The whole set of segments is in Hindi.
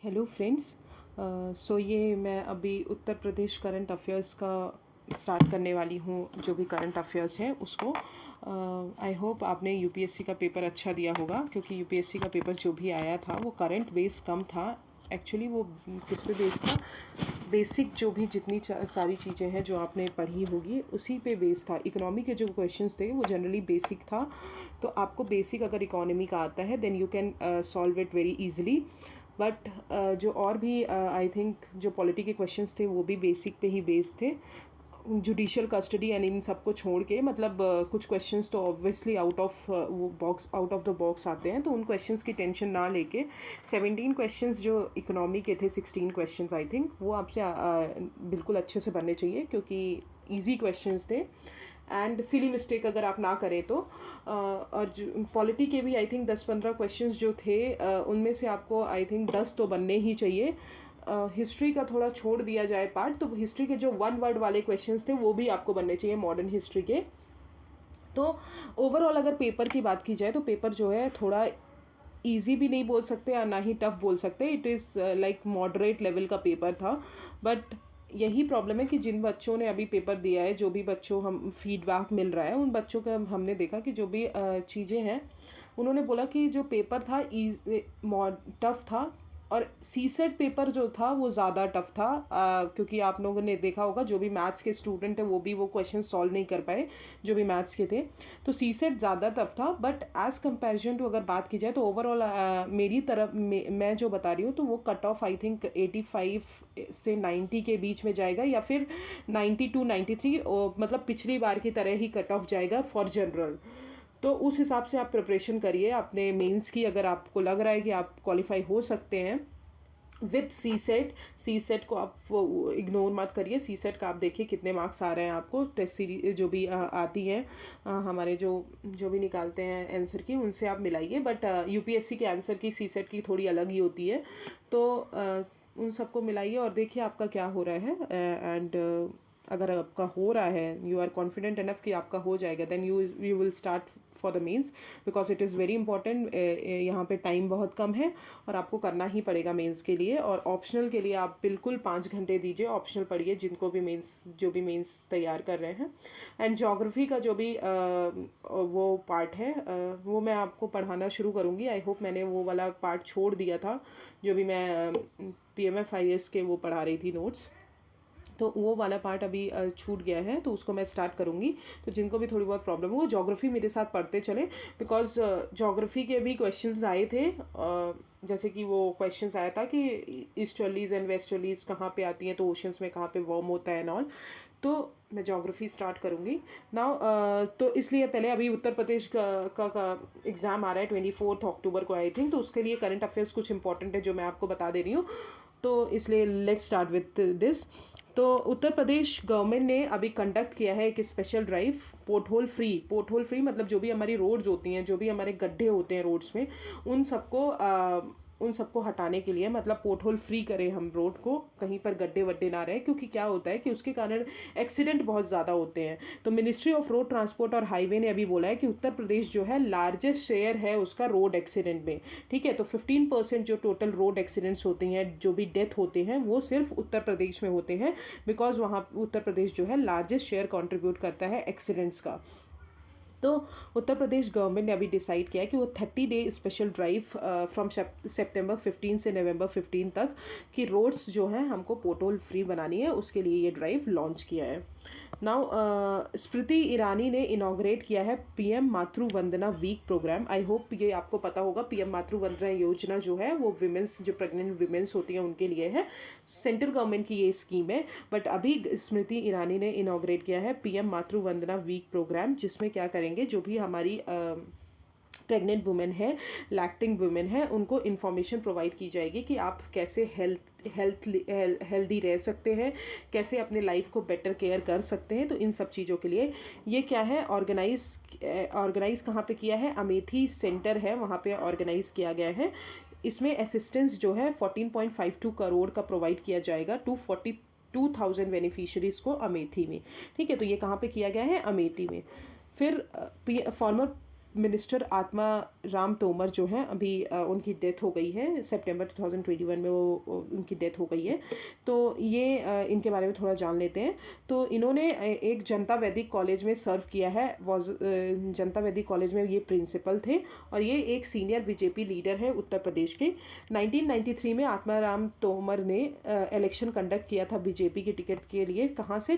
Hello friends. सो ये मैं अभी उत्तर प्रदेश करंट अफेयर्स का स्टार्ट करने वाली हूँ। जो भी करंट अफेयर्स है उसको आई होप आपने यूपीएससी का पेपर अच्छा दिया होगा, क्योंकि यूपीएससी का पेपर जो भी आया था वो करंट बेस कम था। एक्चुअली वो किस पे बेस था, बेसिक जो भी जितनी सारी चीज़ें हैं जो आपने पढ़ी होगी उसी पे बेस था। इकोनॉमी के जो क्वेश्चंस थे वो जनरली बेसिक था, तो आपको बेसिक अगर इकोनॉमी का आता है then you can solve it very easily. But जो और भी आई थिंक जो पॉलिटी के क्वेश्चंस थे वो भी बेसिक पे ही बेस्ड थे। जुडिशियल कस्टडी एंड इन सबको छोड़ के, मतलब कुछ क्वेश्चंस तो ऑब्वियसली आउट ऑफ वो box out of the box आते हैं, तो उन क्वेश्चंस की टेंशन ना लेके 17 क्वेश्चंस जो इकोनॉमी के थे, 16 क्वेश्चंस आई थिंक वो आपसे बिल्कुल अच्छे से बनने चाहिए, क्योंकि ईजी क्वेश्चंस थे एंड सिली मिस्टेक अगर आप ना करें तो। और पॉलिटी के भी आई थिंक 10-15 क्वेश्चंस जो थे उनमें से आपको आई थिंक 10 तो बनने ही चाहिए। हिस्ट्री का थोड़ा छोड़ दिया जाए पार्ट, तो हिस्ट्री के जो वन वर्ड वाले क्वेश्चंस थे वो भी आपको बनने चाहिए मॉडर्न हिस्ट्री के। तो ओवरऑल अगर पेपर की बात की जाए तो पेपर जो है थोड़ा इजी भी नहीं बोल सकते और ना ही टफ बोल सकते, it is like moderate level का पेपर था। बट यही प्रॉब्लम है कि जिन बच्चों ने अभी पेपर दिया है, जो भी बच्चों हम फीडबैक मिल रहा है उन बच्चों का हमने देखा कि जो भी चीज़ें हैं उन्होंने बोला कि जो पेपर था टफ था। और सी सेट पेपर जो था वो ज़्यादा टफ था, क्योंकि आप लोगों ने देखा होगा जो भी मैथ्स के स्टूडेंट हैं वो भी वो क्वेश्चन सॉल्व नहीं कर पाए जो भी मैथ्स के थे। तो सी सेट ज़्यादा टफ था, बट एज़ कंपेरिजन टू अगर बात की जाए तो ओवरऑल मेरी तरफ मैं जो बता रही हूँ तो वो कट ऑफ आई थिंक 85 से 90 के बीच में जाएगा, या फिर 92-93, मतलब पिछली बार की तरह ही कट ऑफ जाएगा फॉर जनरल। तो उस हिसाब से आप प्रिपरेशन करिए अपने मेंस की, अगर आपको लग रहा है कि आप क्वालिफाई हो सकते हैं विथ सी सेट को आप वो इग्नोर मत करिए। सी सेट का आप देखिए कितने मार्क्स आ रहे हैं आपको, टेस्ट सीरीज जो भी आती हैं हमारे जो भी निकालते हैं आंसर की, उनसे आप मिलाइए। बट यूपीएससी के आंसर की सी सेट की थोड़ी अलग ही होती है, तो उन सबको मिलाइए और देखिए आपका क्या हो रहा है। एंड अगर आपका हो रहा है, यू आर कॉन्फिडेंट इनफ कि आपका हो जाएगा, then you will start for the mains, because it is very important. यहाँ पे टाइम बहुत कम है और आपको करना ही पड़ेगा मेंस के लिए। और ऑप्शनल के लिए आप बिल्कुल 5 घंटे दीजिए, ऑप्शनल पढ़िए जिनको भी मेंस जो भी मेंस तैयार कर रहे हैं। एंड जोग्राफी का जो भी वो पार्ट है वो मैं आपको पढ़ाना शुरू करूँगी। आई होप, मैंने वो वाला पार्ट छोड़ दिया था जो भी मैं PMFIS के वो पढ़ा रही थी नोट्स, तो वो वाला पार्ट अभी छूट गया है, तो उसको मैं स्टार्ट करूँगी। तो जिनको भी थोड़ी बहुत प्रॉब्लम हो जोग्राफी मेरे साथ पढ़ते चले, बिकॉज जोग्राफी के भी क्वेश्चंस आए थे। जैसे कि वो क्वेश्चंस आया था कि ईस्टर्लीज एंड वेस्टर्लीज कहाँ पे आती हैं, तो ओशंस में कहाँ पे वार्म होता है एंड ऑल। तो मैं जोग्राफी स्टार्ट करूँगी नाउ। तो इसलिए पहले अभी उत्तर प्रदेश का एग्ज़ाम आ रहा है 24 अक्टूबर को आई थिंक, तो उसके लिए करंट अफेयर्स कुछ इंपॉर्टेंट है जो मैं आपको बता दे रही हूँ। तो इसलिए लेट्स स्टार्ट विथ दिस। तो उत्तर प्रदेश गवर्नमेंट ने अभी कंडक्ट किया है एक special drive, pothole free, मतलब जो भी हमारी रोड्स होती हैं, जो भी हमारे गड्ढे होते हैं रोड्स में, उन सबको हटाने के लिए, मतलब पोर्ट होल फ्री करें हम रोड को, कहीं पर गड्ढे वड्ढे ना रहे, क्योंकि क्या होता है कि उसके कारण एक्सीडेंट बहुत ज़्यादा होते हैं। तो मिनिस्ट्री ऑफ रोड ट्रांसपोर्ट और हाईवे ने अभी बोला है कि उत्तर प्रदेश जो है लार्जेस्ट शेयर है उसका रोड एक्सीडेंट में। ठीक है, तो 15% जो टोटल रोड एक्सीडेंट्स होते हैं, जो भी डेथ होते हैं, वो सिर्फ उत्तर प्रदेश में होते हैं, बिकॉज वहाँ उत्तर प्रदेश जो है लार्जेस्ट शेयर कॉन्ट्रीब्यूट करता है एक्सीडेंट्स का। तो उत्तर प्रदेश गवर्नमेंट ने अभी डिसाइड किया है कि वो 30 day special drive from September 15 से नवंबर 15 तक कि रोड्स जो हैं हमको पोर्टल फ्री बनानी है, उसके लिए ये ड्राइव लॉन्च किया है। नाउ स्मृति ईरानी ने इनॉग्रेट किया है PM मातृ वंदना वीक प्रोग्राम। आई होप ये आपको पता होगा, PM मातृ वंदना योजना जो है वो विमेंस, जो प्रेग्नेंट विमेंस होती हैं उनके लिए है, सेंट्रल गवर्नमेंट की ये स्कीम है। बट अभी स्मृति ईरानी ने इनॉग्रेट किया है PM मातृ वंदना वीक प्रोग्राम, जिसमें क्या करेंगे, जो भी हमारी प्रेग्नेंट वुमेन है, लैक्टिंग वुमेन है, उनको इन्फॉर्मेशन प्रोवाइड की जाएगी कि आप कैसे हेल्दी रह सकते हैं, कैसे अपने लाइफ को बेटर केयर कर सकते हैं। तो इन सब चीज़ों के लिए ये क्या है, ऑर्गेनाइज कहाँ पे किया है, अमेठी सेंटर है वहाँ पे ऑर्गेनाइज किया गया है। इसमें असिस्टेंस जो है 14.52 करोड़ का प्रोवाइड किया जाएगा टू 42,000 बेनिफिशरीज़ को अमेठी में। ठीक है, तो ये कहाँ पे किया गया है, अमेठी में। फिर फॉर्मर मिनिस्टर आत्मा राम तोमर जो हैं अभी उनकी डेथ हो गई है सितंबर 2021 में, वो उनकी डेथ हो गई है। तो ये इनके बारे में थोड़ा जान लेते हैं। तो इन्होंने एक जनता वैदिक कॉलेज में सर्व किया है, जनता वैदिक कॉलेज में ये प्रिंसिपल थे, और ये एक सीनियर बीजेपी लीडर है उत्तर प्रदेश के। 1993 में आत्माराम तोमर ने इलेक्शन कंडक्ट किया था बीजेपी के टिकट के लिए। कहाँ से?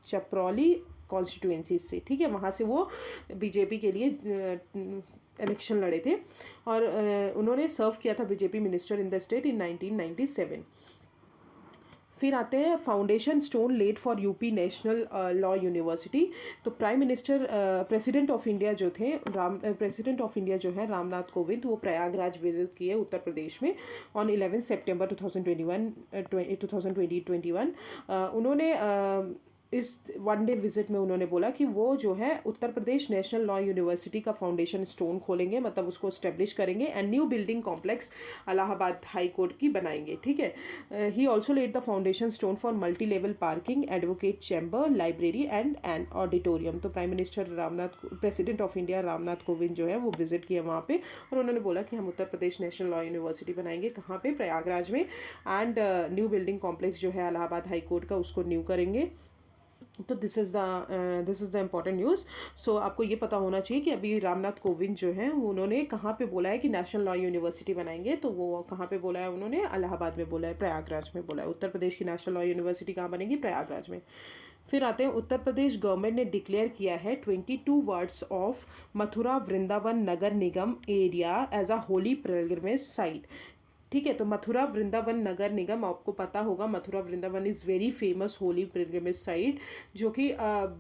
चपरौली कॉन्स्टिट्यूएंसी से, ठीक है, वहाँ से वो बीजेपी के लिए इलेक्शन लड़े थे, और उन्होंने सर्व किया था BJP minister in the state in 1997। फिर आते हैं foundation stone laid for UP national law university. तो prime minister president of India जो थे प्रेसिडेंट ऑफ इंडिया जो है रामनाथ कोविंद, वो प्रयागराज विजिट किए उत्तर प्रदेश में ऑन 11 सितंबर 2021। उन्होंने इस वन डे विजिट में उन्होंने बोला कि वो जो है Uttar Pradesh national law university का फाउंडेशन स्टोन खोलेंगे, मतलब उसको स्टेब्लिश करेंगे, and new building complex Allahabad high court की बनाएंगे, ठीक है। He also laid the foundation stone for multi level parking, advocate chamber, library and an auditorium. तो prime minister president of India Ramnath Kovind जो है वो विजिट किए वहाँ पे, और उन्होंने बोला कि हम उत्तर प्रदेश नेशनल लॉ यूनिवर्सिटी बनाएंगे, कहाँ पे? प्रयागराज में, एंड न्यू बिल्डिंग कॉम्प्लेक्स जो है इलाहाबाद हाई कोर्ट का, उसको न्यू करेंगे। तो this is the important news. So आपको ये पता होना चाहिए कि अभी रामनाथ कोविंद जो हैं उन्होंने कहाँ पे बोला है कि नेशनल लॉ यूनिवर्सिटी बनाएंगे, तो वो कहाँ पे बोला है? उन्होंने इलाहाबाद में बोला है, प्रयागराज में बोला है। उत्तर प्रदेश की नेशनल लॉ यूनिवर्सिटी कहाँ बनेगी? प्रयागराज में। फिर आते हैं उत्तर प्रदेश गवर्नमेंट ने डिक्लेयर किया है 22 wards of Mathura Vrindavan Nagar Nigam area as a holy pilgrimage site, ठीक है। तो मथुरा वृंदावन नगर निगम, आपको पता होगा Mathura Vrindavan is very famous Holi pilgrimage site, जो कि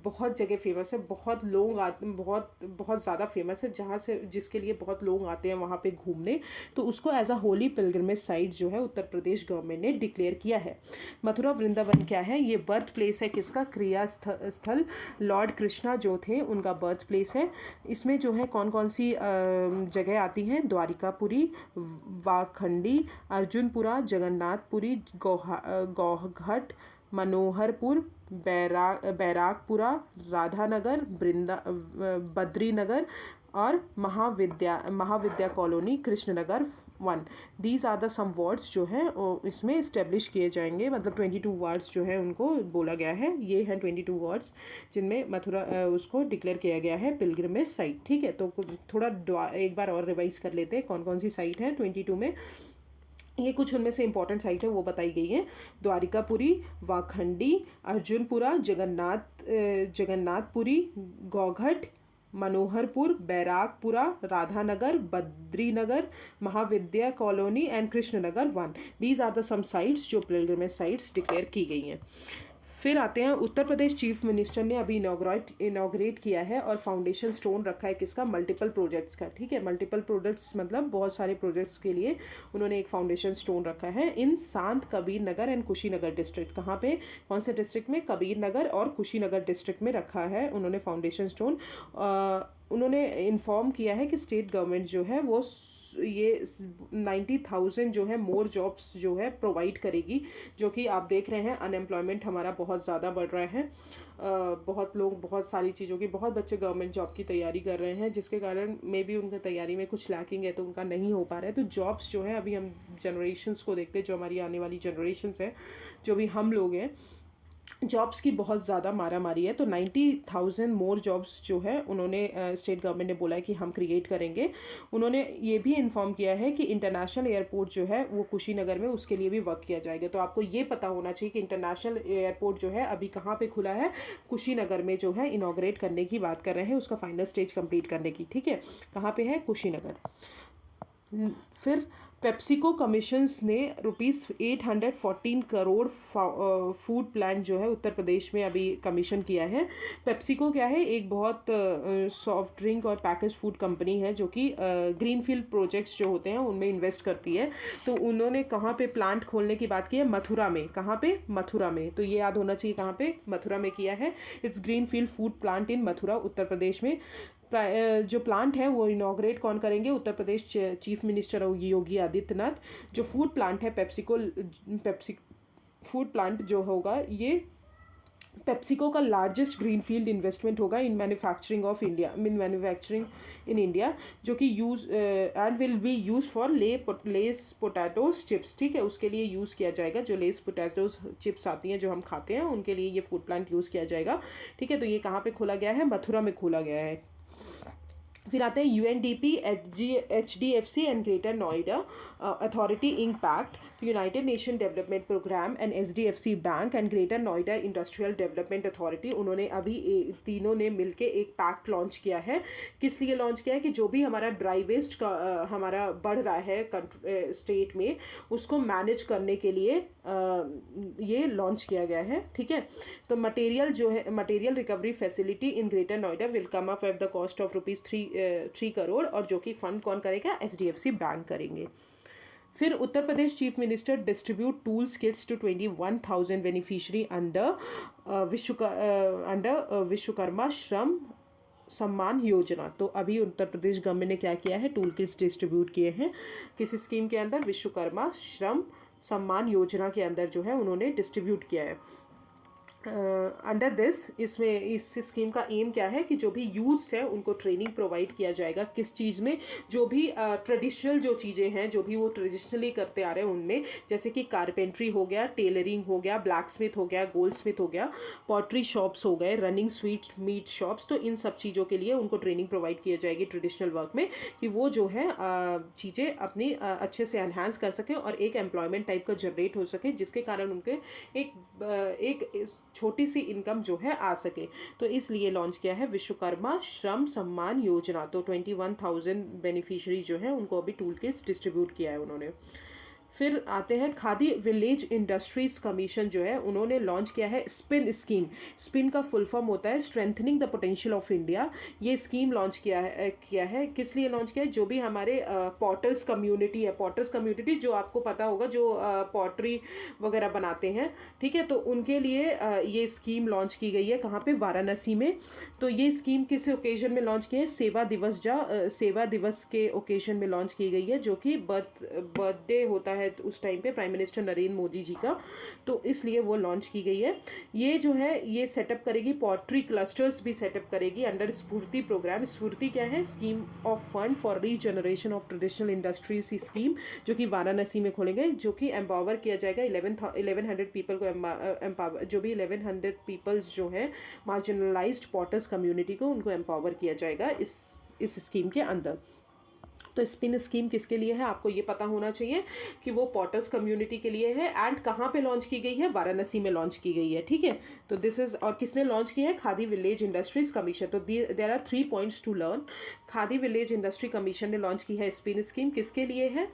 बहुत जगह फेमस है, बहुत लोग आते, बहुत बहुत ज़्यादा फेमस है, जहाँ से जिसके लिए बहुत लोग आते हैं वहाँ पे घूमने। तो उसको as a holy pilgrimage site जो है उत्तर प्रदेश गवर्नमेंट ने डिक्लेयर किया है। मथुरा वृंदावन क्या है? ये बर्थ प्लेस है किसका? क्रिया स्थल लॉर्ड कृष्णा जो थे उनका बर्थ प्लेस है। इसमें जो है कौन कौन सी जगह आती हैं? द्वारिकापुरी, वाखंडी, अर्जुनपुरा, जगन्नाथपुरी, गौघट, मनोहरपुर, बैराकपुरा, राधानगर, बद्रीनगर और Mahavidya colony, Krishnanagar 1। These are the some wards जो हैं इसमें इस्टेब्लिश किए जाएंगे, मतलब 22 वार्ड्स जो हैं उनको बोला गया है। ये हैं 22 वार्ड्स जिनमें मथुरा उसको डिक्लेयर किया गया है पिलग्रिमेज साइट, ठीक है। तो थोड़ा एक बार और रिवाइज कर लेते हैं कौन कौन सी साइट है 22 में। ये कुछ उनमें से इंपॉर्टेंट साइट है वो बताई गई है। Dwarikapuri, Wakhandi, Arjunpura, Jagannathpuri, Gaughat, Manoharpur, Bairakpura, Radhanagar, Badrinagar, Mahavidya colony and Krishnanagar 1। These are the some sites जो पिलग्रिमेज साइट्स डिक्लेयर की गई हैं। फिर आते हैं उत्तर प्रदेश चीफ मिनिस्टर ने अभी इनॉग्रेट किया है और फाउंडेशन स्टोन रखा है किसका? मल्टीपल प्रोजेक्ट्स का, ठीक है। मल्टीपल प्रोजेक्ट्स मतलब बहुत सारे प्रोजेक्ट्स के लिए उन्होंने एक फाउंडेशन स्टोन रखा है इन सांत कबीर नगर एंड कुशीनगर डिस्ट्रिक्ट। कहाँ पे? कौन से डिस्ट्रिक्ट में? कबीर नगर और कुशीनगर डिस्ट्रिक्ट में रखा है उन्होंने फाउंडेशन स्टोन। उन्होंने इन्फॉर्म किया है कि स्टेट गवर्नमेंट जो है वो ये 90,000 जो है मोर जॉब्स जो है प्रोवाइड करेगी, जो कि आप देख रहे हैं अनएम्प्लॉयमेंट हमारा बहुत ज़्यादा बढ़ रहा है। बहुत लोग बहुत सारी चीज़ों की, बहुत बच्चे गवर्नमेंट जॉब की तैयारी कर रहे हैं, जिसके कारण मे बी उनकी तैयारी में कुछ लैकिंग है तो उनका नहीं हो पा रहा है। तो जॉब्स जो है अभी हम जनरेशन्स को देखते हैं, जो हमारी आने वाली जनरेशन्स है, जो भी हम लोग हैं, जॉब्स की बहुत ज़्यादा मारामारी है। तो 90,000 मोर जॉब्स जो है उन्होंने स्टेट गवर्नमेंट ने बोला है कि हम क्रिएट करेंगे। उन्होंने ये भी इन्फॉर्म किया है कि इंटरनेशनल एयरपोर्ट जो है वो कुशीनगर में, उसके लिए भी वर्क किया जाएगा। तो आपको ये पता होना चाहिए कि इंटरनेशनल एयरपोर्ट जो है अभी कहाँ पे खुला है? कुशीनगर में जो है इनॉग्रेट करने की बात कर रहे हैं, उसका फाइनल स्टेज कंप्लीट करने की, ठीक है। कहाँ पे है? कुशीनगर। फिर पेप्सिको कमीशंस ने ₹814 करोड़ फूड प्लांट जो है उत्तर प्रदेश में अभी कमीशन किया है। पेप्सिको क्या है? एक बहुत सॉफ्ट ड्रिंक और पैकेज फूड कंपनी है जो कि ग्रीनफील्ड प्रोजेक्ट्स जो होते हैं उनमें इन्वेस्ट करती है। तो उन्होंने कहाँ पे प्लांट खोलने की बात की है? मथुरा में। कहाँ पे? मथुरा में। तो ये याद होना चाहिए कहाँ पे? मथुरा में किया है। It's greenfield food plant in Mathura, Uttar प्रदेश में। जो प्लांट है वो इनॉग्रेट कौन करेंगे? Uttar Pradesh chief minister Yogi Adityanath. जो फूड प्लांट है पेप्सी फूड प्लांट जो होगा ये पेप्सिको का लार्जेस्ट ग्रीनफील्ड इन्वेस्टमेंट होगा in manufacturing of India, in manufacturing in India, जो कि use and will be use for Lay's potatoes chips, ठीक है, उसके लिए यूज़ किया जाएगा। जो लेस पोटैटोज चिप्स आती हैं जो हम खाते हैं उनके लिए ये फूड प्लांट यूज़ किया जाएगा, ठीक है। तो ये कहाँ पे खोला गया है? मथुरा में खोला गया है। फिर आते हैं UNDP, HDFC and greater Noida authority ink pact, united nation development programme and HDFC bank and greater Noida industrial development authority, उन्होंने अभी तीनों ने मिलके एक पैक्ट लॉन्च किया है। किस लिए लॉन्च किया है? कि जो भी हमारा ड्राई वेस्ट का हमारा बढ़ रहा है स्टेट में, उसको मैनेज करने के लिए ये लॉन्च किया गया है, ठीक है। तो मटेरियल जो है, material recovery facility in greater Noida will come up at the cost of ₹3 crore, और जो कि फंड कौन करेगा? एचडीएफसी बैंक करेंगे। फिर Uttar Pradesh chief minister distribute tools kits to 21,000 beneficiary under Vishwakarma Shram Samman योजना। तो अभी उत्तर प्रदेश गवर्नमेंट ने क्या किया है? टूल किट्स डिस्ट्रीब्यूट किए हैं। किस स्कीम के अंदर? विश्वकर्मा श्रम सम्मान योजना के अंदर जो है उन्होंने डिस्ट्रीब्यूट किया है। अंडर दिस, इसमें इस स्कीम का एम क्या है? कि जो भी यूथ्स हैं उनको ट्रेनिंग प्रोवाइड किया जाएगा। किस चीज़ में? जो भी ट्रेडिशनल जो चीज़ें हैं, जो भी वो ट्रेडिशनली करते आ रहे हैं उनमें, जैसे कि कारपेंट्री हो गया, टेलरिंग हो गया, ब्लैक स्मिथ हो गया, गोल्ड स्मिथ हो गया, पॉटरी शॉप्स हो गए, रनिंग स्वीट मीट शॉप्स। तो इन सब चीज़ों के लिए उनको ट्रेनिंग प्रोवाइड की जाएगी ट्रेडिशनल वर्क में, कि वो जो है चीज़ें अपनी अच्छे से एनहांस कर सकें और एक एम्प्लॉयमेंट टाइप का जनरेट हो सके, जिसके कारण उनके एक छोटी सी इनकम जो है आ सके। तो इसलिए लॉन्च किया है विश्वकर्मा श्रम सम्मान योजना। तो 21,000 बेनिफिशियरी जो है उनको अभी टूल किट्स डिस्ट्रीब्यूट किया है उन्होंने। फिर आते हैं खादी विलेज इंडस्ट्रीज कमीशन जो है उन्होंने लॉन्च किया है स्पिन स्कीम। स्पिन का फुल फॉर्म होता है strengthening the potential of India. ये स्कीम लॉन्च किया है। किस लिए लॉन्च किया है? जो भी हमारे पॉटर्स कम्युनिटी है, पॉटर्स कम्युनिटी जो आपको पता होगा, जो पॉटरी वगैरह बनाते हैं, ठीक है, तो उनके लिए ये स्कीम लॉन्च की गई है। कहाँ पे? वाराणसी में। तो ये स्कीम किस ओकेजन में लॉन्च की है? सेवा दिवस के ओकेजन में लॉन्च की गई है, जो कि बर्थडे होता है उस टाइम पे प्राइम मिनिस्टर नरेंद्र मोदी जी का, तो इसलिए वो लॉन्च की गई है। ये जो है ये सेटअप करेगी, पॉटरी क्लस्टर्स भी सेटअप करेगी अंडर स्फूर्ति प्रोग्राम। स्फूर्ति क्या है? Scheme of fund for regeneration of traditional industries scheme, जो कि वाराणसी में खोलेंगे, जो कि एम्पावर किया जाएगा 1100 पीपल को एम्पावर, जो भी 1100 पीपल्स जो हैं मार्जिनलाइज्ड पॉटर्स कम्युनिटी को, उनको एम्पावर किया जाएगा इस स्कीम के अंदर। तो स्पिन स्कीम किसके लिए है? आपको ये पता होना चाहिए कि वो पॉटर्स कम्युनिटी के लिए है। एंड कहाँ पे लॉन्च की गई है? वाराणसी में लॉन्च की गई है, ठीक है। तो दिस इज, और किसने लॉन्च की है? Khadi village industries commission. तो there are 3 points to learn. Khadi village industry commission ने लॉन्च की है स्पिन स्कीम। किसके लिए है?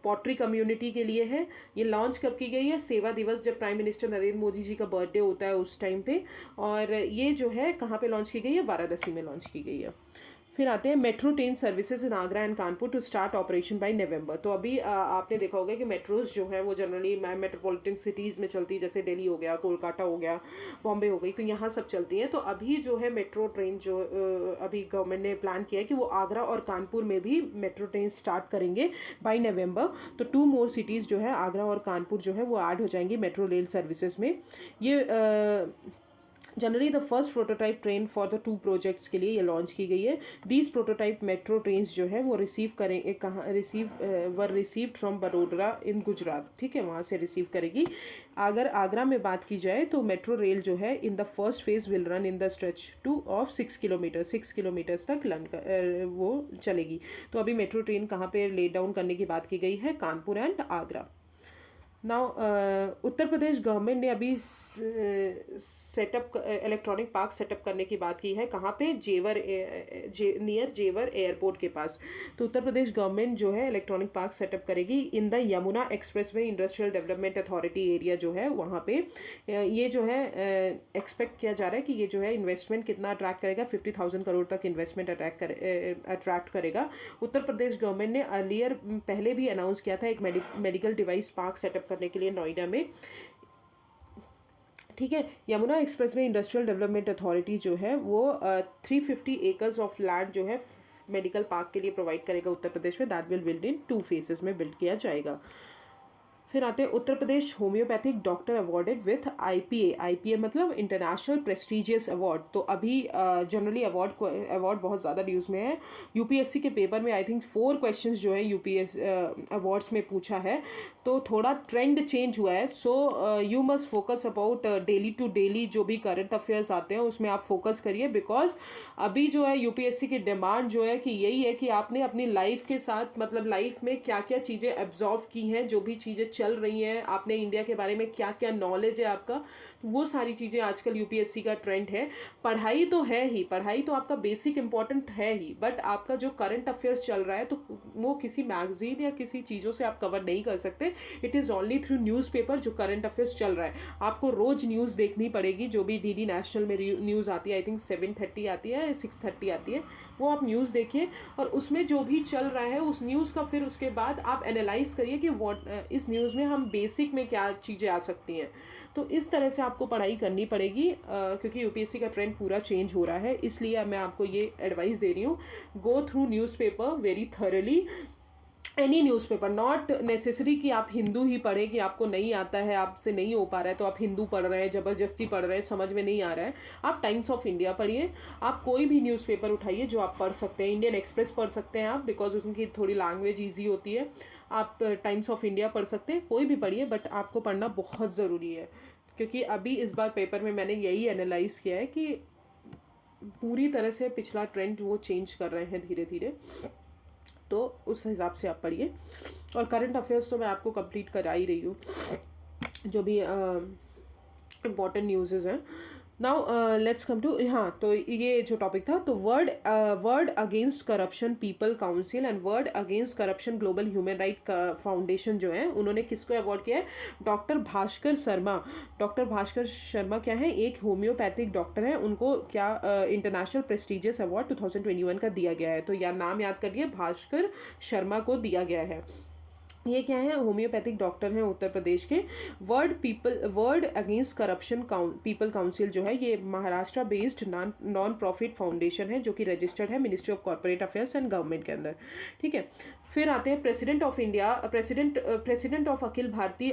पॉटरी कम्युनिटी के लिए है। ये लॉन्च कब की गई है? सेवा दिवस, जब प्राइम मिनिस्टर नरेंद्र मोदी जी का बर्थडे होता है उस टाइम पे। और ये जो है कहाँ पे लॉन्च की गई है? वाराणसी में लॉन्च की गई है। फिर आते हैं metro train services in Agra and Kanpur to start operation by November. तो अभी आपने देखा होगा कि मेट्रोज जो है वो जनरली मेट्रोपॉलिटन सिटीज़ में चलती है, जैसे दिल्ली हो गया, कोलकाता हो गया, बॉम्बे हो गई, तो यहाँ सब चलती हैं। तो अभी जो है मेट्रो ट्रेन जो अभी गवर्नमेंट ने प्लान किया है कि वो आगरा और कानपुर में भी मेट्रो ट्रेन स्टार्ट करेंगे बाय नवंबर। तो 2 मोर सिटीज़ जो है आगरा और कानपुर जो है वो ऐड हो जाएंगी मेट्रो रेल सर्विसेज में। ये generally the first prototype train for the 2 projects के लिए ये लॉन्च की गई है। दीज प्रोटोटाइप मेट्रो ट्रेन्स जो है वो रिसीव्ड फ्रॉम बड़ोदरा इन गुजरात, ठीक है, वहाँ से रिसीव करेगी। अगर आगरा में बात की जाए तो मेट्रो रेल जो है in the first phase will run in the stretch 2 of 6 kilometre, 6 kilometres तक वो चलेगी। तो अभी मेट्रो ट्रेन कहाँ पे ले डाउन करने की बात की गई है? Kanpur and Agra. Now Uttar Pradesh government ने अभी सेटअप इलेक्ट्रॉनिक पार्क सेटअप करने की बात की है। कहाँ पे? नियर जेवर एयरपोर्ट के पास। तो उत्तर प्रदेश गवर्नमेंट जो है इलेक्ट्रॉनिक पार्क सेटअप करेगी in the Yamuna expressway industrial development authority area जो है वहाँ पे। ये जो है एक्सपेक्ट किया जा रहा है कि ये जो है इन्वेस्टमेंट कितना अट्रैक्ट करेगा? 50,000 करोड़ तक इन्वेस्टमेंट अट्रैक्ट करेगा। उत्तर प्रदेश गवर्नमेंट ने अर्लियर पहले भी अनाउंस किया था एक मेडिकल डिवाइस पार्क सेटअप करने के लिए नोएडा में, ठीक है। Yamuna expressway industrial development authority जो है वो 350 एकर्स ऑफ लैंड जो है मेडिकल पार्क के लिए प्रोवाइड करेगा उत्तर प्रदेश में। That will build in 2 phases में बिल्ड किया जाएगा। फिर आते हैं Uttar Pradesh homeopathic doctor awarded with IPA. IPA मतलब इंटरनेशनल प्रेस्टीजियस अवार्ड। तो अभी जनरली अवार्ड बहुत ज़्यादा न्यूज़ में है। यूपीएससी के पेपर में आई थिंक 4 क्वेश्चंस जो है यूपीएस अवार्ड्स में पूछा है, तो थोड़ा ट्रेंड चेंज हुआ है। So you must focus about daily to daily जो भी करंट अफेयर्स आते हैं उसमें आप फोकस करिए, बिकॉज अभी जो है यूपीएससी की डिमांड जो है कि यही है कि आपने अपनी लाइफ के साथ मतलब लाइफ में क्या क्या चीज़ें एब्जॉर्व की हैं, जो भी चीज़ें चल रही हैं, आपने इंडिया के बारे में क्या क्या नॉलेज है आपका, तो वो सारी चीज़ें आजकल यूपीएससी का ट्रेंड है। पढ़ाई तो है ही, पढ़ाई तो आपका बेसिक इंपॉर्टेंट है ही, बट आपका जो करंट अफेयर्स चल रहा है तो वो किसी मैगजीन या किसी चीज़ों से आप कवर नहीं कर सकते। It is only through newspaper जो करंट अफेयर्स चल रहा है। आपको रोज़ न्यूज़ देखनी पड़ेगी, जो भी डीडी नेशनल में न्यूज़ आती है, आई थिंक 7:30 आती है, 6:30 आती है, वो आप न्यूज़ देखिए और उसमें जो भी चल रहा है उस न्यूज़ का फिर उसके बाद आप एनालाइज करिए कि इस न्यूज़ में हम बेसिक में क्या चीज़ें आ सकती हैं। तो इस तरह से आपको पढ़ाई करनी पड़ेगी, क्योंकि यूपीएससी का ट्रेंड पूरा चेंज हो रहा है, इसलिए मैं आपको ये एडवाइस दे रही हूँ। Go through newspaper very thoroughly, any newspaper, not necessary कि आप हिंदू ही पढ़ें, कि आपको नहीं आता है, आपसे नहीं हो पा रहा है तो आप हिंदू पढ़ रहे हैं, ज़बरदस्ती पढ़ रहे हैं, समझ में नहीं आ रहा है। आप टाइम्स ऑफ इंडिया पढ़िए, आप कोई भी न्यूज़पेपर उठाइए जो आप पढ़ सकते हैं। इंडियन एक्सप्रेस पढ़ सकते हैं आप, बिकॉज उनकी थोड़ी लैंग्वेज ईजी होती है। आप टाइम्स ऑफ इंडिया पढ़ सकते हैं, कोई भी पढ़िए, बट आपको पढ़ना बहुत ज़रूरी है, क्योंकि अभी इस बार पेपर में मैंने यही एनालाइज़ किया है कि पूरी तरह से पिछला ट्रेंड वो चेंज कर रहे हैं धीरे धीरे, तो उस हिसाब से आप पढ़िए। और करंट अफेयर्स तो मैं आपको कंप्लीट करा ही रही हूँ, जो भी इम्पॉर्टेंट न्यूज़ हैं। नाउ लेट्स कम टू, हाँ, तो ये जो टॉपिक था, तो word against corruption people council and word against corruption global human right foundation जो है, उन्होंने किसको अवार्ड किया है? डॉक्टर भास्कर शर्मा। डॉक्टर भास्कर शर्मा क्या है? एक होम्योपैथिक डॉक्टर है, उनको क्या इंटरनेशनल प्रेस्टिजियस अवार्ड 2021 का दिया गया है। तो यार नाम याद करिए, भास्कर शर्मा को दिया गया है। ये क्या है? होम्योपैथिक डॉक्टर हैं उत्तर प्रदेश के। Word against corruption people council जो है, ये Maharashtra based non profit foundation है, जो कि रजिस्टर्ड है ministry of corporate affairs and government के अंदर। ठीक है। फिर आते हैं president of India, president of Akhil Bharatiya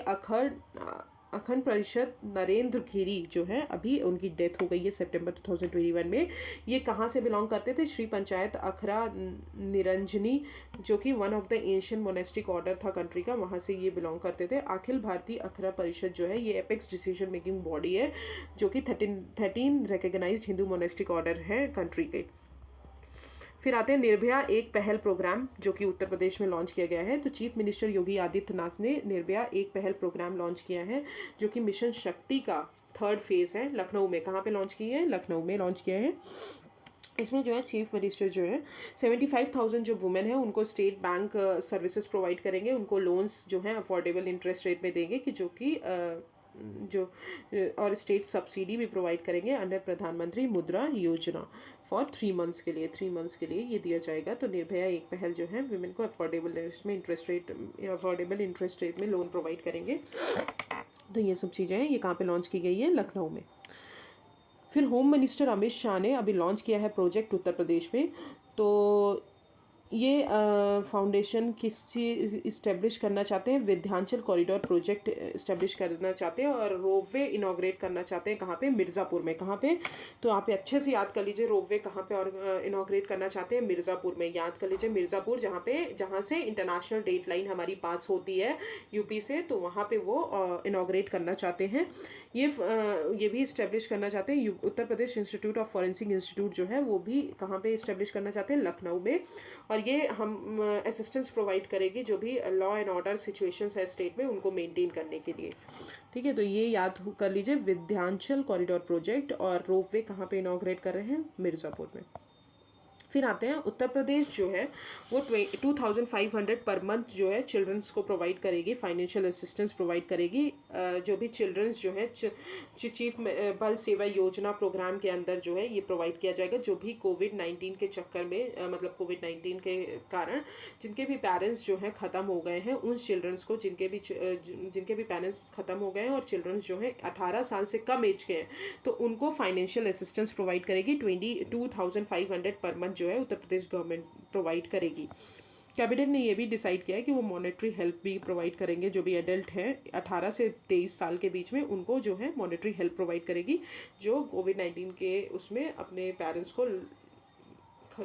Akhand परिषद नरेंद्र गिरी जो है, अभी उनकी डेथ हो गई है सितंबर 2021 में। ये कहाँ से बिलोंग करते थे? श्री पंचायत अखरा निरंजनी, जो कि one of the ancient monastic order था कंट्री का, वहाँ से ये बिलोंग करते थे। अखिल भारतीय अखरा परिषद जो है, ये एपेक्स डिसीजन मेकिंग बॉडी है, जो कि 13 रिकग्नाइज्ड हिंदू मोनेस्टिक ऑर्डर है कंट्री के। फिर आते हैं निर्भया एक पहल प्रोग्राम, जो कि उत्तर प्रदेश में लॉन्च किया गया है। तो चीफ मिनिस्टर योगी आदित्यनाथ ने निर्भया एक पहल प्रोग्राम लॉन्च किया है, जो कि मिशन शक्ति का 3rd फेज है। लखनऊ में, कहाँ पे लॉन्च किया है? लखनऊ में लॉन्च किया है। इसमें जो है चीफ मिनिस्टर जो है 75,000 जो वुमेन है उनको स्टेट बैंक सर्विसेज प्रोवाइड करेंगे, उनको लोन्स जो हैं अफोर्डेबल इंटरेस्ट रेट में देंगे, कि जो कि और स्टेट सब्सिडी भी प्रोवाइड करेंगे अंडर प्रधानमंत्री मुद्रा योजना फॉर 3 मंथ्स के लिए। 3 मंथ्स के लिए ये दिया जाएगा। तो निर्भया एक पहल जो है वुमेन को अफोर्डेबल इंटरेस्ट रेट में लोन प्रोवाइड करेंगे। तो ये सब चीज़ें हैं, ये कहाँ पे लॉन्च की गई है? लखनऊ में। फिर होम मिनिस्टर अमित शाह ने अभी लॉन्च किया है प्रोजेक्ट उत्तर प्रदेश में। तो ये फाउंडेशन किस चीज़ इस्टेब्लिश करना चाहते हैं? विंध्याचल कॉरिडोर प्रोजेक्ट इस्टेब्लिश करना चाहते हैं, और रोपवे इनाग्रेट करना चाहते हैं। कहाँ पे? मिर्ज़ापुर में। कहाँ पे? तो आप अच्छे से याद कर लीजिए, रोपवे कहाँ पे और इनाग्रेट करना चाहते हैं? मिर्ज़ापुर में। याद कर लीजिए मिर्ज़ापुर, जहाँ से इंटरनेशनल डेट लाइन हमारी पास होती है यूपी से, तो वहाँ पे वो इनाग्रेट करना चाहते हैं। ये भी इस्टेब्लिश करना चाहते हैं। उत्तर प्रदेश इंस्टीट्यूट ऑफ फॉरेंसिक इंस्टीट्यूट जो है, वो भी कहाँ पे इस्टेब्लिश करना चाहते हैं? लखनऊ में। और ये हम असिस्टेंस प्रोवाइड करेगी जो भी लॉ एंड ऑर्डर सिचुएशंस है स्टेट में, उनको मेंटेन करने के लिए। ठीक है, तो ये याद कर लीजिए, विंध्याचल कॉरिडोर प्रोजेक्ट। और रोपवे कहाँ पे इनॉग्रेट कर रहे हैं? मिर्ज़ापुर में। फिर आते हैं उत्तर प्रदेश जो है वो 2500 पर मंथ जो है चिल्ड्रंस को प्रोवाइड करेगी, फाइनेंशियल असिस्टेंस प्रोवाइड करेगी। जो भी चिल्ड्रंस जो है चीफ बाल सेवा योजना प्रोग्राम के अंदर जो है ये प्रोवाइड किया जाएगा, जो भी कोविड-19 के चक्कर में मतलब कोविड-19 के कारण जिनके भी पेरेंट्स जो हैं ख़त्म हो गए हैं, उन चिल्ड्रंस को जिनके भी पेरेंट्स ख़त्म हो गए हैं और चिल्ड्रंस जो हैं 18 साल से कम एज के हैं, तो उनको फाइनेंशियल असिस्टेंस प्रोवाइड करेगी। 22,500 पर मंथ जो है उत्तर प्रदेश गवर्नमेंट प्रोवाइड करेगी। कैबिनेट ने ये भी डिसाइड किया है कि वो मॉनेटरी हेल्प भी प्रोवाइड करेंगे, जो भी एडल्ट हैं 18 से 23 साल के बीच में उनको जो है मॉनेटरी हेल्प प्रोवाइड करेगी, जो कोविड-19 के उसमें अपने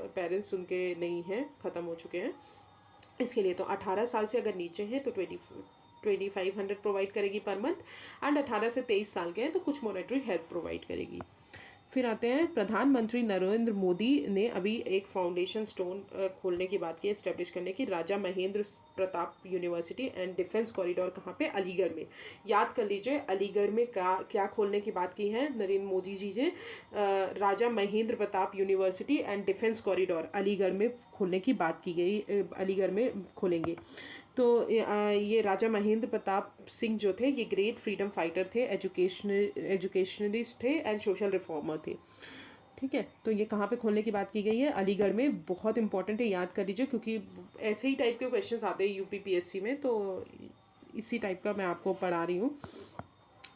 पेरेंट्स उनके नहीं हैं, ख़त्म हो चुके हैं, इसके लिए। तो 18 साल से अगर नीचे हैं तो 2500 प्रोवाइड करेगी पर मंथ, एंड 18 से 23 साल के हैं तो कुछ मॉनेटरी हेल्प प्रोवाइड करेगी। फिर आते हैं, प्रधानमंत्री नरेंद्र मोदी ने अभी एक फाउंडेशन स्टोन खोलने की बात की, एस्टेब्लिश करने की, Raja Mahendra Pratap university and defence corridor, कहाँ पे, अलीगढ़ में। याद कर लीजिए अलीगढ़ में क्या खोलने की बात की है नरेंद्र मोदी जी ने, Raja Mahendra Pratap university and defence corridor Aligarh में खोलने की बात की गई, अलीगढ़ में खोलेंगे। तो ये राजा महेंद्र प्रताप सिंह जो थे ये ग्रेट फ्रीडम फाइटर थे, एजुकेशनलिस्ट थे एंड सोशल रिफॉर्मर थे। ठीक है, तो ये कहाँ पे खोलने की बात की गई है, अलीगढ़ में। बहुत इंपॉर्टेंट है, याद कर लीजिए, क्योंकि ऐसे ही टाइप के क्वेश्चंस आते हैं यूपीपीएससी में, तो इसी टाइप का मैं आपको पढ़ा रही हूँ।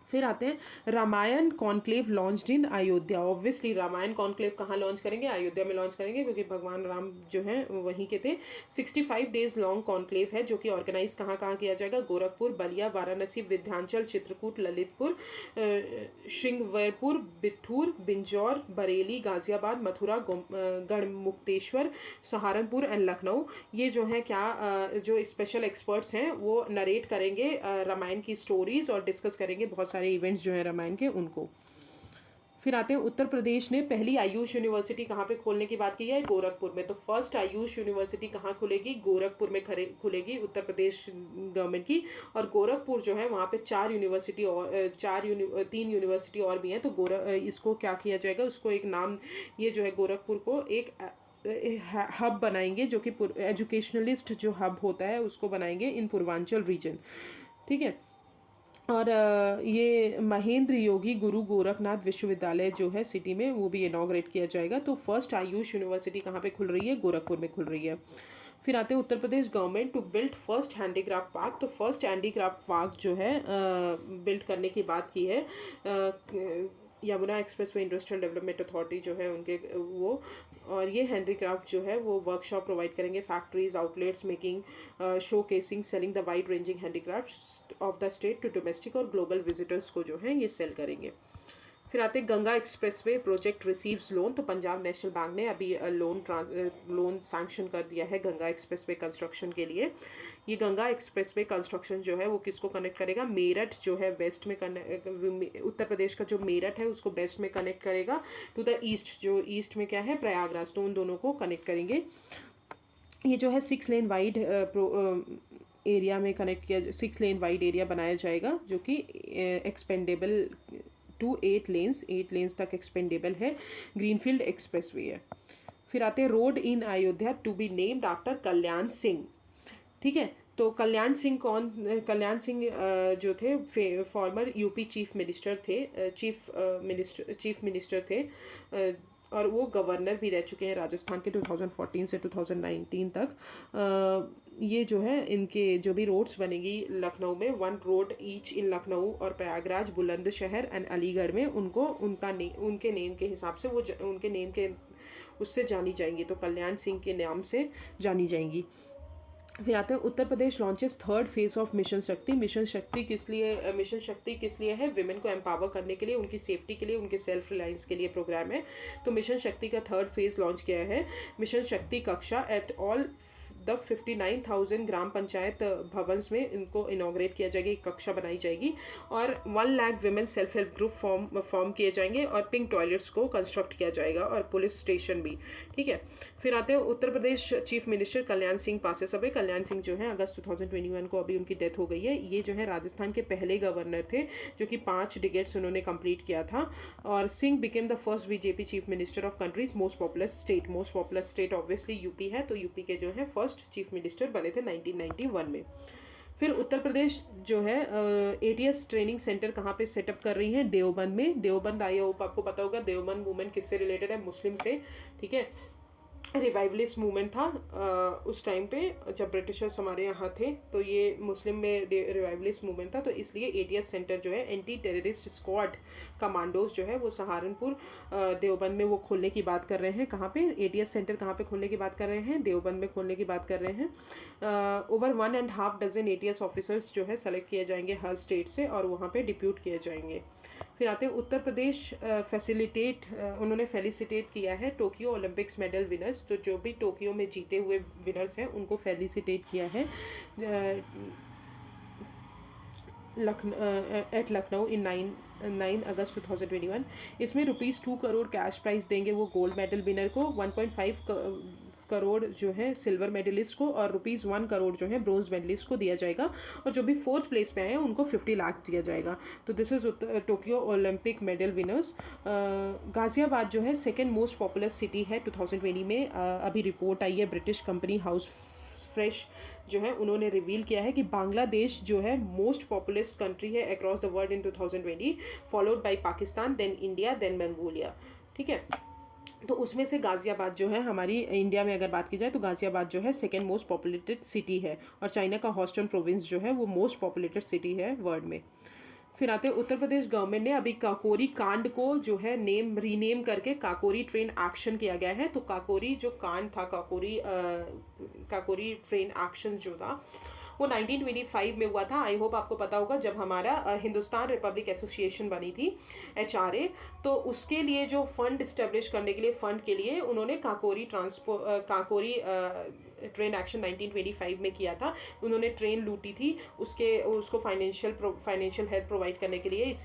फिर आते हैं, Ramayana conclave launched in Ayodhya. Obviously Ramayana conclave कहाँ लॉन्च करेंगे, अयोध्या में लॉन्च करेंगे, क्योंकि भगवान राम जो हैं वहीं के थे। 65 डेज लॉन्ग कॉन्क्लेव है, जो कि ऑर्गेनाइज कहाँ कहाँ किया जाएगा, गोरखपुर, बलिया, वाराणसी, विंध्याचल, चित्रकूट, ललितपुर, श्रृंगवेरपुर, बिठूर, बिंजौर, बरेली, गाजियाबाद, मथुरा, गढ़मुक्तेश्वर, सहारनपुर एंड लखनऊ। ये जो है जो स्पेशल एक्सपर्ट्स हैं वो नरेट करेंगे रामायण की स्टोरीज और डिस्कस करेंगे बहुत सारे इवेंट्स जो हैं रामायण के उनको। फिर आते हैं, उत्तर प्रदेश ने पहली आयुष यूनिवर्सिटी कहाँ पे खोलने की बात की है, गोरखपुर में। तो फर्स्ट आयुष यूनिवर्सिटी कहाँ खुलेगी, गोरखपुर में खुलेगी उत्तर प्रदेश गवर्नमेंट की। और गोरखपुर जो है वहाँ पे 3 यूनिवर्सिटी और भी हैं। तो इसको क्या किया जाएगा, उसको एक नाम, ये जो है गोरखपुर को एक हब बनाएंगे, जो कि एजुकेशनलिस्ट जो हब होता है उसको बनाएंगे इन पूर्वांचल रीजन। ठीक है, और ये महेंद्र योगी गुरु गोरखनाथ विश्वविद्यालय जो है सिटी में, वो भी इनॉग्रेट किया जाएगा। तो फर्स्ट आयुष यूनिवर्सिटी कहाँ पे खुल रही है, गोरखपुर में खुल रही है। फिर आते हैं, Uttar Pradesh government to build first handicraft park. तो फर्स्ट हैंडीक्राफ्ट पार्क जो है बिल्ड करने की बात की है Yamuna expressway industrial development authority जो है उनके वो। और ये हैंडीक्राफ्ट जो है वो वर्कशॉप प्रोवाइड करेंगे, factories, outlets, making, showcasing, selling the wide ranging handicraft of the state to domestic और ग्लोबल विजिटर्स को जो है ये सेल करेंगे। फिर आते हैं, Ganga expressway project receives loan. तो पंजाब नेशनल बैंक ने अभी लोन सैंक्शन कर दिया है गंगा एक्सप्रेसवे कंस्ट्रक्शन के लिए। ये गंगा एक्सप्रेसवे कंस्ट्रक्शन जो है वो किसको कनेक्ट करेगा, मेरठ जो है वेस्ट में उत्तर प्रदेश का जो मेरठ है उसको वेस्ट में कनेक्ट करेगा टू द ईस्ट, जो ईस्ट में क्या है, प्रयागराज। तो उन दोनों को कनेक्ट करेंगे। ये जो है 6 लेन वाइड एरिया में कनेक्ट किया, 6 लेन वाइड एरिया बनाया जाएगा, जो कि एक्सपेंडेबल टू 8 लेन्स तक एक्सपेंडेबल है, ग्रीनफील्ड एक्सप्रेसवे है। फिर आते हैं, road in Ayodhya to be named after Kalyan Singh. ठीक है, तो कल्याण सिंह जो थे फॉर्मर यूपी चीफ मिनिस्टर थे, चीफ मिनिस्टर थे, और वो गवर्नर भी रह चुके हैं राजस्थान के 2014 से 2019 तक। ये जो है इनके जो भी रोड्स बनेगी लखनऊ में, 1 रोड ईच इन लखनऊ और प्रयागराज, बुलंदशहर एंड अलीगढ़ में, उनको उनके नेम के हिसाब से वो उनके नेम के उससे जानी जाएंगी। तो कल्याण सिंह के नाम से जानी जाएंगी। फिर आते हैं, Uttar Pradesh launches 3rd phase of mission Shakti. Mission Shakti किस लिए है, विमेन को एम्पावर करने के लिए, उनकी सेफ्टी के लिए, उनके सेल्फ रिलायंस के लिए प्रोग्राम है। तो मिशन शक्ति का 3rd फेज लॉन्च किया है। मिशन शक्ति कक्षा एट ऑल द 59,000 ग्राम पंचायत भवन्स में इनको इनॉग्रेट किया जाएगा, एक कक्षा बनाई जाएगी, और 1 lakh women self help group form किए जाएंगे, और पिंक टॉयलेट्स को कंस्ट्रक्ट किया जाएगा, और पुलिस स्टेशन भी। ठीक है, फिर आते हैं, Uttar Pradesh chief minister Kalyan Singh passes away. कल्याण सिंह जो है अगस्त 2021 को अभी उनकी डेथ हो गई है। ये जो है राजस्थान के पहले गवर्नर थे, जो कि 5 डिकेड्स उन्होंने कंप्लीट किया था। और Singh became the first BJP chief minister of countries most popular state obviously UP है। तो यूपी के जो है फर्स्ट चीफ मिनिस्टर बने थे 1991 में। फिर उत्तर प्रदेश जो है ATS ट्रेनिंग सेंटर कहाँ पे सेटअप कर रही है, देवबंद में। देवबंद आई होप आपको पता होगा, देवबंद वुमेन किससे रिलेटेड है, मुस्लिम से। ठीक है, रिवाइवलिस्ट मूवमेंट था उस टाइम पे जब ब्रिटिशर्स हमारे यहाँ थे, तो ये मुस्लिम में रिवाइवलिस्ट मूवमेंट था। तो इसलिए एटीएस सेंटर जो है, एंटी टेररिस्ट स्क्वाड कमांडोज जो है वो सहारनपुर देवबंद में वो खोलने की बात कर रहे हैं। कहाँ पे एटीएस सेंटर कहाँ पे खोलने की बात कर रहे हैं? देवबंद में खोलने की बात कर रहे हैं। ओवर 1.5 डजन एटीएस ऑफिसर्स जो है सेलेक्ट किए जाएंगे हर स्टेट से और वहाँ पे डिप्यूट किए जाएंगे। फिर आते हैं उत्तर प्रदेश उन्होंने फेलिसिटेट किया है टोक्यो ओलंपिक्स मेडल विनर्स। तो जो भी टोक्यो में जीते हुए विनर्स हैं उनको फेलिसिटेट किया है एट लखनऊ इन 9 अगस्त 2021। इसमें ₹2 करोड़ कैश प्राइज देंगे वो गोल्ड मेडल विनर को, 1.5 करोड़ जो है सिल्वर मेडलिस्ट को और ₹1 करोड़ जो है ब्रोंज मेडलिस्ट को दिया जाएगा। और जो भी 4th प्लेस पे आए हैं उनको 50 लाख दिया जाएगा। तो this is Tokyo Olympic medal winners. Ghaziabad जो है सेकेंड मोस्ट पॉपुलर सिटी है 2020 में। अभी रिपोर्ट आई है ब्रिटिश कंपनी हाउस फ्रेश जो है उन्होंने रिवील किया है कि बांग्लादेश जो है मोस्ट पॉपुलस कंट्री है across the world in 2020, followed by Pakistan, then India, then Mongolia. ठीक है, तो उसमें से गाज़ियाबाद जो है हमारी इंडिया में अगर बात की जाए तो गाज़ियाबाद जो है सेकेंड मोस्ट पॉपुलेटेड सिटी है। और चाइना का हॉस्टन प्रोविंस जो है वो मोस्ट पॉपुलेटेड सिटी है वर्ल्ड में। फिर आते हैं उत्तर प्रदेश गवर्नमेंट ने अभी काकोरी कांड को जो है रीनेम करके काकोरी ट्रेन एक्शन किया गया है। तो काकोरी जो कांड था, काकोरी ट्रेन एक्शन जो था वो 1925 में हुआ था। आई होप आपको पता होगा जब हमारा हिंदुस्तान रिपब्लिक एसोसिएशन बनी थी HRA, तो उसके लिए जो फंड इस्टेब्लिश करने के लिए उन्होंने काकोरी ट्रेन एक्शन 1925 में किया था। उन्होंने ट्रेन लूटी थी, उसको फाइनेंशियल हेल्प प्रोवाइड करने के लिए इस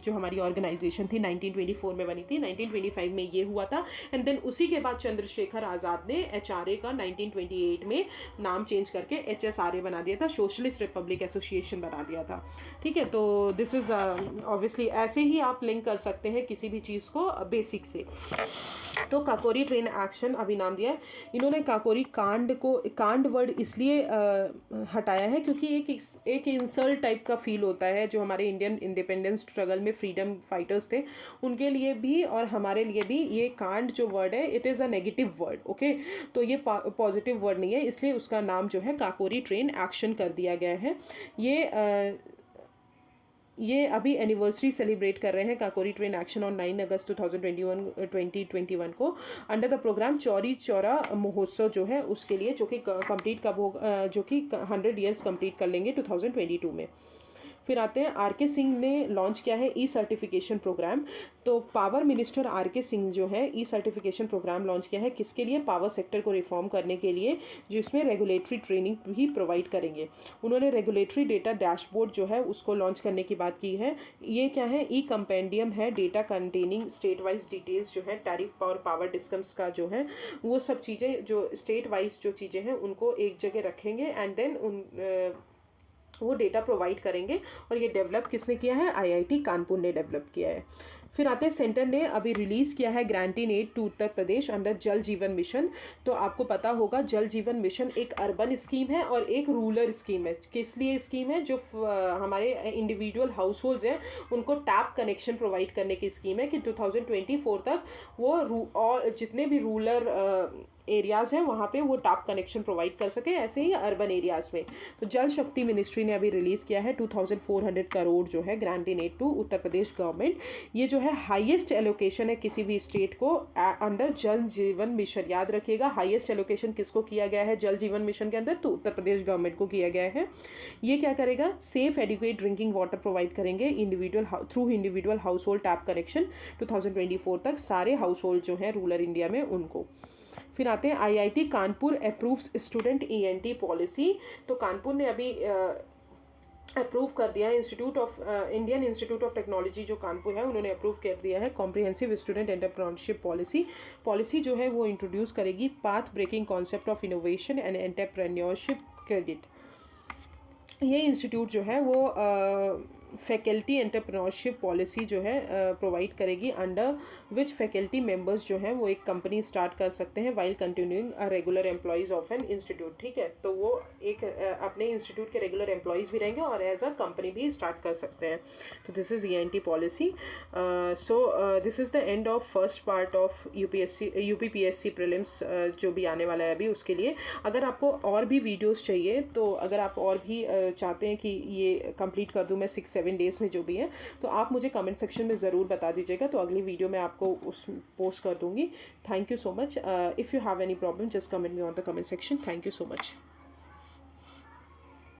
जो हमारी ऑर्गेनाइजेशन थी 1924 में बनी थी। 1925 में ये हुआ था। एंड देन उसी के बाद चंद्रशेखर आज़ाद ने HRA का 1928 में नाम चेंज करके HSRA बना दिया था, सोशलिस्ट रिपब्लिक एसोसिएशन बना दिया था। ठीक है, तो दिस इज़ ऑब्वियसली ऐसे ही आप लिंक कर सकते हैं किसी भी चीज़ को बेसिक से। तो काकोरी ट्रेन एक्शन अभी नाम दिया है इन्होंने। काकोरी कांड वर्ड इसलिए हटाया है क्योंकि एक इंसल्ट टाइप का फील होता है। जो हमारे इंडियन इंडिपेंडेंस स्ट्रगल में फ्रीडम फाइटर्स थे उनके लिए भी और हमारे लिए भी ये कांड जो वर्ड है it is a negative word. Okay, तो ये पॉजिटिव वर्ड नहीं है, इसलिए उसका नाम जो है काकोरी ट्रेन एक्शन कर दिया गया है। ये अभी एनिवर्सरी सेलिब्रेट कर रहे हैं Kakori train action on 9 August 2021 को under the programme Chauri Chaura Mahotsav जो है उसके लिए, जो कि 100 ईयर्स कंप्लीट कर लेंगे 2022 में। फिर आते हैं RK सिंह ने लॉन्च किया है सर्टिफिकेशन प्रोग्राम। तो पावर मिनिस्टर RK सिंह जो है सर्टिफिकेशन प्रोग्राम लॉन्च किया है। किसके लिए? पावर सेक्टर को रिफॉर्म करने के लिए, जिसमें रेगुलेटरी ट्रेनिंग भी प्रोवाइड करेंगे। उन्होंने रेगुलेटरी डेटा डैशबोर्ड जो है उसको लॉन्च करने की बात की है। ये क्या है? कंपेंडियम है data containing state wise details जो है टैरिफ और पावर डिस्कम्स का जो है वो सब चीज़ें जो स्टेट वाइज जो चीज़ें हैं उनको एक जगह रखेंगे एंड देन वो डेटा प्रोवाइड करेंगे। और ये डेवलप किसने किया है? IIT कानपुर ने डेवलप किया है। फिर आते हैं सेंटर ने अभी रिलीज़ किया है granting aid to Uttar Pradesh under Jal Jeevan mission. तो आपको पता होगा जल जीवन मिशन एक अर्बन स्कीम है और एक रूरल स्कीम है। किस लिए स्कीम है? जो हमारे इंडिविजुअल हाउस होल्ड्स हैं उनको टैप कनेक्शन प्रोवाइड करने की स्कीम है कि 2024 तक वो और जितने भी रूरल एरियाज़ हैं वहाँ पे वो टैप कनेक्शन प्रोवाइड कर सके, ऐसे ही अर्बन एरियाज़ में। तो जल शक्ति मिनिस्ट्री ने अभी रिलीज़ किया है 2400 करोड़ जो है granting aid to Uttar Pradesh government. ये जो है हाईएस्ट एलोकेशन है किसी भी स्टेट को अंडर जल जीवन मिशन। याद रखिएगा, हाईएस्ट एलोकेशन किसको किया गया है जल जीवन मिशन के अंदर? तो उत्तर प्रदेश गवर्नमेंट को किया गया है। ये क्या करेगा? Safe adequate drinking water provide करेंगे through individual household tap connection 2024 तक सारे हाउस होल्ड जो हैं रूरल इंडिया में उनको। फिर आते हैं IIT Kanpur approves student ENT policy. तो कानपुर ने अभी अप्रूव कर दिया है इंडियन इंस्टीट्यूट ऑफ टेक्नोलॉजी जो कानपुर है उन्होंने अप्रूव कर दिया है कॉम्प्रिहेंसिव स्टूडेंट एंटरप्रेन्योरशिप पॉलिसी जो है वो इंट्रोड्यूस करेगी path breaking concept of innovation and entrepreneurship credit. ये इंस्टीट्यूट जो है वो फैकल्टी एंटरप्रेन्योरशिप पॉलिसी जो है प्रोवाइड करेगी, अंडर विच फैकल्टी मेंबर्स जो हैं वो एक कंपनी स्टार्ट कर सकते हैं while continuing a regular employees of an institute. ठीक है, तो वो एक अपने इंस्टीट्यूट के रेगुलर एम्प्लॉयज़ भी रहेंगे और एज अ कंपनी भी स्टार्ट कर सकते हैं। तो this is ENT policy. So this is the end of first part of UPPSC prelims जो भी आने वाला है अभी उसके लिए। अगर आपको और भी वीडियोस चाहिए, तो अगर आप और भी चाहते हैं कि ये कंप्लीट कर दूं मैं 6-7 डेज़ में जो भी है, तो आप मुझे कमेंट सेक्शन में ज़रूर बता दीजिएगा, तो अगली वीडियो में आपको उस पोस्ट कर दूंगी। Thank you so much. If you have any problem just comment me on the comment section. Thank you so much.